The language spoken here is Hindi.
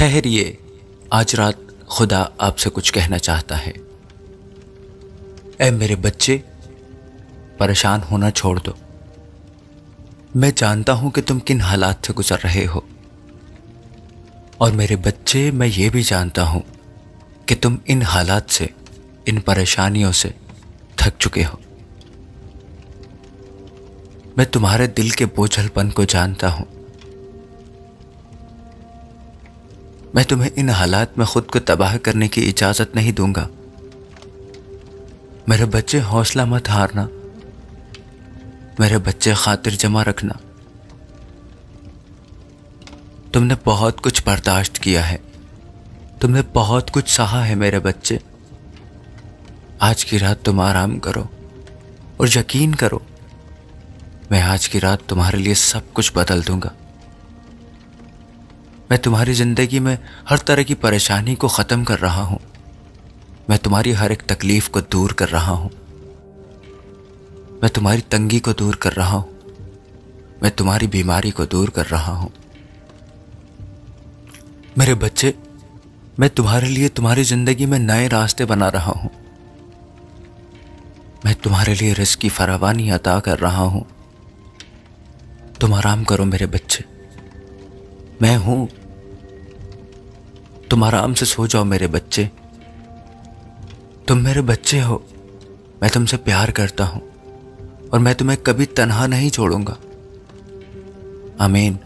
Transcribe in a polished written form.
ठहरिए, आज रात खुदा आपसे कुछ कहना चाहता है। ऐ मेरे बच्चे, परेशान होना छोड़ दो। मैं जानता हूं कि तुम किन हालात से गुजर रहे हो, और मेरे बच्चे, मैं ये भी जानता हूं कि तुम इन हालात से, इन परेशानियों से थक चुके हो। मैं तुम्हारे दिल के बोझलपन को जानता हूं। मैं तुम्हें इन हालात में खुद को तबाह करने की इजाजत नहीं दूंगा। मेरे बच्चे, हौसला मत हारना। मेरे बच्चे, खातिर जमा रखना। तुमने बहुत कुछ बर्दाश्त किया है, तुमने बहुत कुछ सहा है मेरे बच्चे। आज की रात तुम आराम करो और यकीन करो, मैं आज की रात तुम्हारे लिए सब कुछ बदल दूंगा। मैं तुम्हारी जिंदगी में हर तरह की परेशानी को खत्म कर रहा हूं। मैं तुम्हारी हर एक तकलीफ को दूर कर रहा हूं। मैं तुम्हारी तंगी को दूर कर रहा हूं। मैं तुम्हारी बीमारी को दूर कर रहा हूं। मेरे बच्चे, मैं तुम्हारे लिए तुम्हारी जिंदगी में नए रास्ते बना रहा हूं। मैं तुम्हारे लिए रिज़्क़ की फरावानी अता कर रहा हूं। तुम आराम करो मेरे बच्चे, मैं हूं। तुम आराम से सो जाओ मेरे बच्चे। तुम मेरे बच्चे हो, मैं तुमसे प्यार करता हूं और मैं तुम्हें कभी तन्हा नहीं छोड़ूंगा। आमीन।